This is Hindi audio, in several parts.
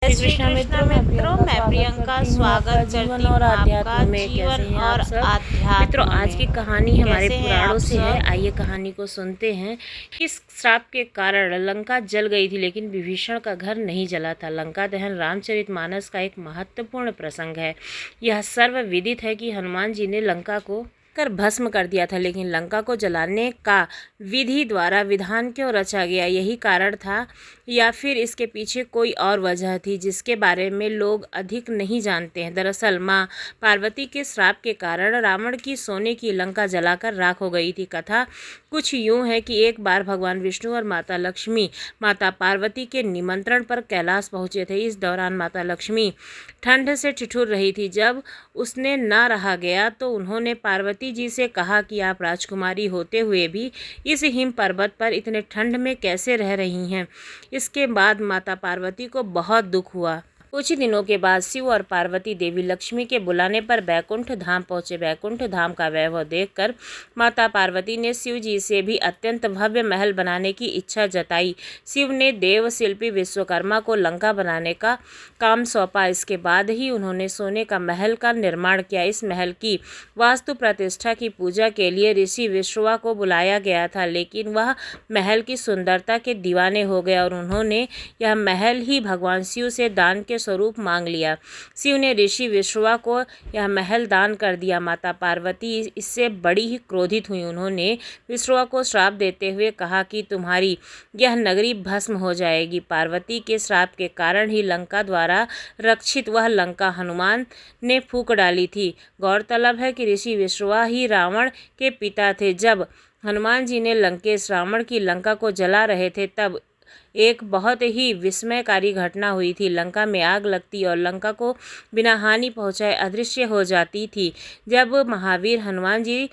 जय श्री कृष्ण मित्रों, मैं प्रियंका स्वागत करती हूँ आपका जीवन और आध्यात्म मित्रों, आज की कहानी हमारे कैसे हैं पुराणों आप से है। सब? आइए कहानी को सुनते हैं। किस श्राप के कारण लंका जल गई थी, लेकिन विभीषण का घर नहीं जला था। लंका दहन रामचरितमानस का एक महत्वपूर्ण प्रसंग है। यह सर्वविदित है कि हनुमान जी ने लंका को भस्म कर दिया था, लेकिन लंका को जलाने का विधि द्वारा विधान क्यों रचा गया, यही कारण था या फिर इसके पीछे कोई और वजह थी जिसके बारे में लोग अधिक नहीं जानते हैं। दरअसल माँ पार्वती के श्राप के कारण रावण की सोने की लंका जलाकर राख हो गई थी। कथा कुछ यूं है कि एक बार भगवान विष्णु और माता लक्ष्मी माता पार्वती के निमंत्रण पर कैलाश पहुंचे थे। इस दौरान माता लक्ष्मी ठंड से ठिठुर रही थी। जब उसने ना रहा गया तो उन्होंने पार्वती जी से कहा कि आप राजकुमारी होते हुए भी इस हिम पर्वत पर इतने ठंड में कैसे रह रही हैं। इसके बाद माता पार्वती को बहुत दुख हुआ। कुछ ही दिनों के बाद शिव और पार्वती देवी लक्ष्मी के बुलाने पर बैकुंठ धाम पहुंचे। बैकुंठ धाम का वैभव देखकर माता पार्वती ने शिव जी से भी अत्यंत भव्य महल बनाने की इच्छा जताई। शिव ने देव शिल्पी विश्वकर्मा को लंका बनाने का काम सौंपा। इसके बाद ही उन्होंने सोने का महल का निर्माण किया। इस महल की वास्तु प्रतिष्ठा की पूजा के लिए ऋषि विश्रवा को बुलाया गया था, लेकिन वह महल की सुंदरता के दीवाने हो गए और उन्होंने यह महल ही भगवान शिव से दान के स्वरूप मांग लिया। शिव ने ऋषि विश्रवा को यह महल दान कर दिया। माता पार्वती इससे बड़ी ही क्रोधित हुई। उन्होंने विश्रवा को श्राप देते हुए कहा कि तुम्हारी यह नगरी भस्म हो जाएगी। पार्वती के श्राप के कारण ही लंका द्वारा रक्षित वह लंका हनुमान ने फूंक डाली थी। गौरतलब है कि ऋषि विश्रवा ही रावण के पिता थे। जब हनुमान जी ने लंकेश रावण की लंका को जला रहे थे, तब एक बहुत ही विस्मयकारी घटना हुई थी। लंका में आग लगती और लंका को बिना हानि पहुंचाए अदृश्य हो जाती थी। जब महावीर हनुमान जी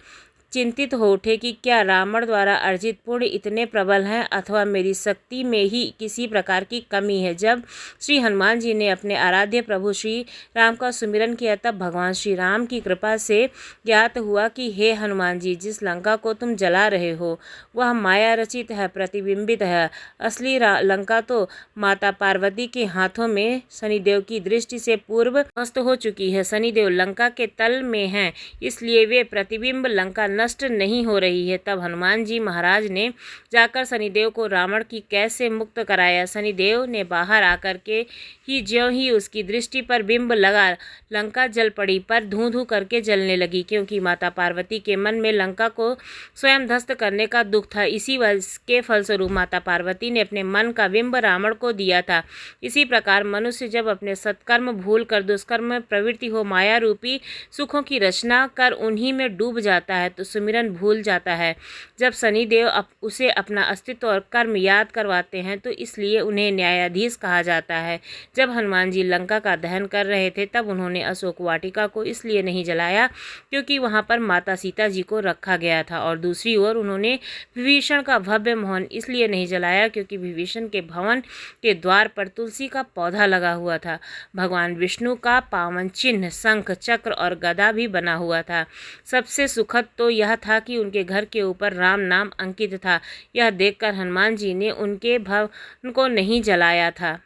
चिंतित हो उठे कि क्या रावण द्वारा अर्जित पुण्य इतने प्रबल हैं अथवा मेरी शक्ति में ही किसी प्रकार की कमी है। जब श्री हनुमान जी ने अपने आराध्य प्रभु श्री राम का सुमिरन किया, तब भगवान श्री राम की कृपा से ज्ञात हुआ कि हे हनुमान जी, जिस लंका को तुम जला रहे हो वह माया रचित है, प्रतिबिंबित है। असली लंका तो माता पार्वती के हाथों में शनिदेव की दृष्टि से पूर्व नष्ट हो चुकी है। शनिदेव लंका के तल में हैं, इसलिए वे प्रतिबिंब लंका नष्ट नहीं हो रही है। तब हनुमान जी महाराज ने जाकर शनिदेव को रावण की कैद से मुक्त कराया। शनिदेव ने बाहर आकर के ही ज्यों ही उसकी दृष्टि पर बिंब लगा, लंका जल पड़ी, पर धूं धूं करके जलने लगी, क्योंकि माता पार्वती के मन में लंका को स्वयं ध्वस्त करने का दुख था। इसी वजह के फलस्वरूप माता पार्वती ने अपने मन का बिंब रावण को दिया था। इसी प्रकार मनुष्य जब अपने सत्कर्म भूल कर दुष्कर्म में प्रवृत्ति हो माया रूपी सुखों की रचना कर उन्हीं में डूब जाता है तो सुमिरन भूल जाता है। जब शनिदेव उसे अपना अस्तित्व और कर्म याद करवाते हैं तो इसलिए उन्हें न्यायाधीश कहा जाता है। जब हनुमान जी लंका का दहन कर रहे थे, तब उन्होंने अशोक वाटिका को इसलिए नहीं जलाया क्योंकि वहां पर माता सीता जी को रखा गया था, और दूसरी ओर उन्होंने विभीषण का भव्य भवन इसलिए नहीं जलाया क्योंकि विभीषण के भवन के द्वार पर तुलसी का पौधा लगा हुआ था। भगवान विष्णु का पावन चिन्ह शंख, चक्र और गदा भी बना हुआ था। सबसे सुखद तो यह था कि उनके घर के ऊपर राम नाम अंकित था। यह देखकर हनुमान जी ने उनके भवन को नहीं जलाया था।